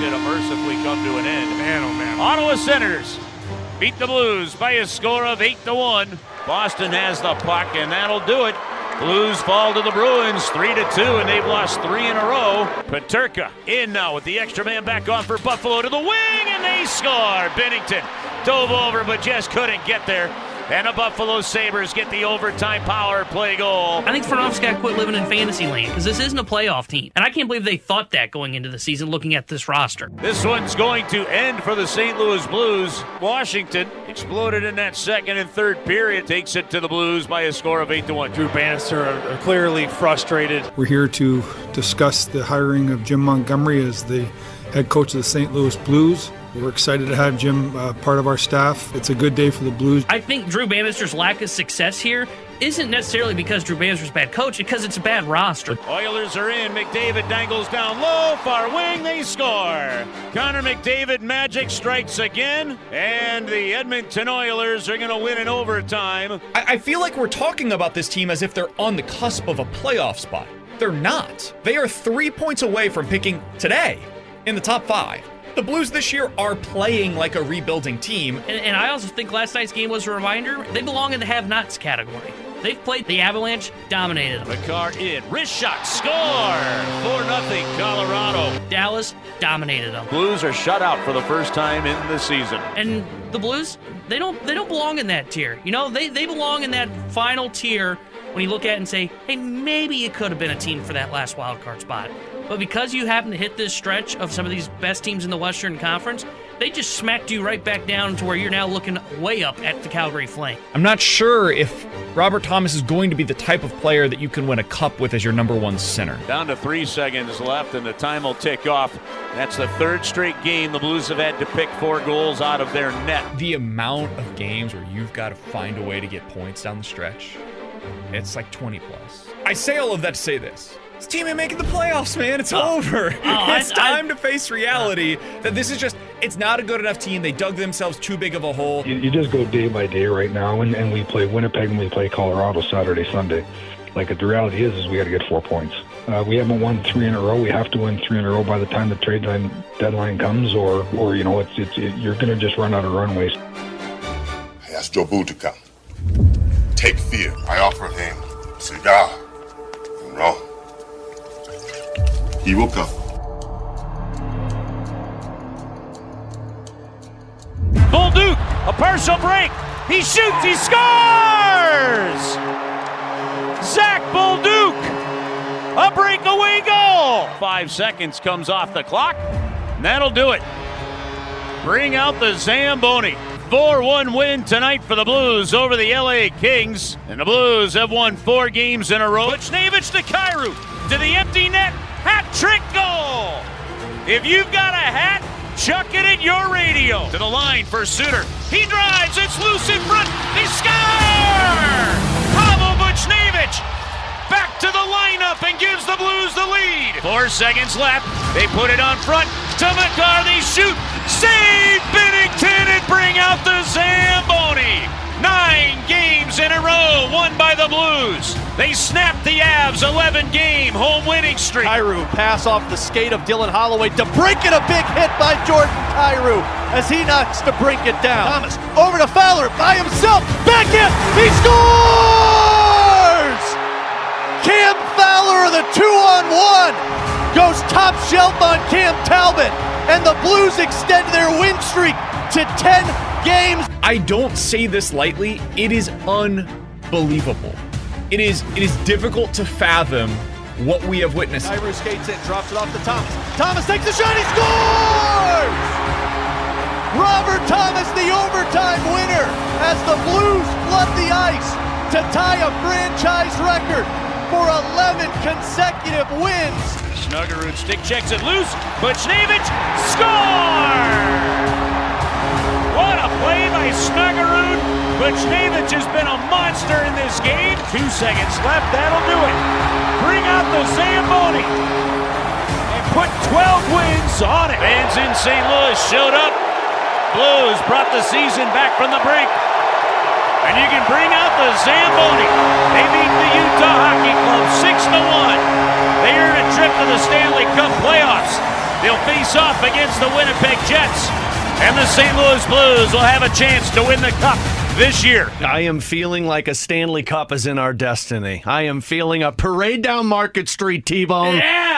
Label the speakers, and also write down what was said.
Speaker 1: it'll mercifully come to an end.
Speaker 2: Man, oh man.
Speaker 1: Ottawa Senators beat the Blues by a score of 8-1. Boston has the puck, and that'll do it. Blues fall to the Bruins 3-2, and they've lost 3 in a row. Peterka in now with the extra man back on for Buffalo to the wing, and they score. Binnington dove over, but just couldn't get there. And the Buffalo Sabres get the overtime power play goal.
Speaker 3: I think front office got to quit living in fantasy land because this isn't a playoff team. And I can't believe they thought that going into the season looking at this roster.
Speaker 1: This one's going to end for the St. Louis Blues. Washington exploded in that second and third period. Takes it to the Blues by a score of 8-1.
Speaker 2: Drew Bannister are clearly frustrated.
Speaker 4: We're here to discuss the hiring of Jim Montgomery as the head coach of the St. Louis Blues. We're excited to have Jim part of our staff. It's a good day for the Blues.
Speaker 3: I think Drew Bannister's lack of success here isn't necessarily because Drew Bannister's a bad coach, because it's a bad roster.
Speaker 1: Oilers are in. McDavid dangles down low, far wing, they score. Connor McDavid magic strikes again, and the Edmonton Oilers are going to win in overtime.
Speaker 5: I feel like we're talking about this team as if they're on the cusp of a playoff spot. They're not. They are 3 points away from picking today in the top 5. The Blues this year are playing like a rebuilding team.
Speaker 3: And I also think last night's game was a reminder they belong in the have-nots category. They've played the Avalanche, dominated them.
Speaker 1: McCarr in, wrist shot, score! 4-0 Colorado.
Speaker 3: Dallas dominated them.
Speaker 1: Blues are shut out for the first time in the season.
Speaker 3: And the Blues, they don't belong in that tier. You know, they belong in that final tier when you look at it and say, hey, maybe it could have been a team for that last wild card spot. But because you happen to hit this stretch of some of these best teams in the Western Conference, they just smacked you right back down to where you're now looking way up at the Calgary Flame.
Speaker 5: I'm not sure if Robert Thomas is going to be the type of player that you can win a cup with as your number one center.
Speaker 1: Down to 3 seconds left, and the time will tick off. That's the third straight game the Blues have had to pick 4 goals out of their net.
Speaker 5: The amount of games where you've got to find a way to get points down the stretch, it's like 20 plus. I say all of that to say this. This team ain't making the playoffs, man. It's over. It's time to face reality that this is just, it's not a good enough team. They dug themselves too big of a hole.
Speaker 6: You just go day by day right now, and we play Winnipeg and we play Colorado Saturday, Sunday. Like, the reality is we got to get 4 points. We haven't won 3 in a row. We have to win 3 in a row by the time the trade deadline comes, or you know, you're going to just run out of runways.
Speaker 7: I asked Joe Boo to come. Take fear. I offer him cigar and rum. He will come.
Speaker 1: Bolduc, a partial break. He shoots, he scores! Zach Bolduc, a breakaway goal. 5 seconds comes off the clock, and that'll do it. Bring out the Zamboni. 4-1 win tonight for the Blues over the LA Kings. And the Blues have won 4 games in a row. Buchnevich to Kyrou, to the empty net. Hat trick goal! If you've got a hat, chuck it at your radio. To the line for Suter. He drives, it's loose in front. They score! Pavel Buchnevich back to the lineup and gives the Blues the lead. 4 seconds left. They put it on front to McCarr. They shoot. Save Binnington and bring out the Zamboni. 9 games in a row won by the Blues. They snapped the Avs' 11-game home winning streak.
Speaker 8: Kyrou pass off the skate of Dylan Holloway. DeBrincat, a big hit by Jordan Kyrou as he knocks DeBrincat down. Thomas over to Fowler by himself. Backhand, he scores! Cam Fowler, the 2-on-1, goes top shelf on Cam Talbot, and the Blues extend their win streak to 10 games.
Speaker 5: I don't say this lightly. It is unbelievable. It is difficult to fathom what we have witnessed.
Speaker 8: Kyrou skates in, drops it off to Thomas. Thomas takes the shot, he scores! Robert Thomas, the overtime winner, as the Blues flood the ice to tie a franchise record for 11 consecutive wins.
Speaker 1: Snuggerud stick checks it loose. Buchnevich score! What a play by Snuggerud. Buchnevich has been a monster in this game. 2 seconds left, that'll do it. Bring out the Zamboni and put 12 wins on it. Fans in St. Louis showed up. Blues brought the season back from the brink. And you can bring out the Zamboni. They beat the Utah Hockey Club 6-1. They earn a trip to the Stanley Cup playoffs. They'll face off against the Winnipeg Jets, and the St. Louis Blues will have a chance to win the Cup this year.
Speaker 8: I am feeling like a Stanley Cup is in our destiny. I am feeling a parade down Market Street, T-Bone.
Speaker 1: Yeah!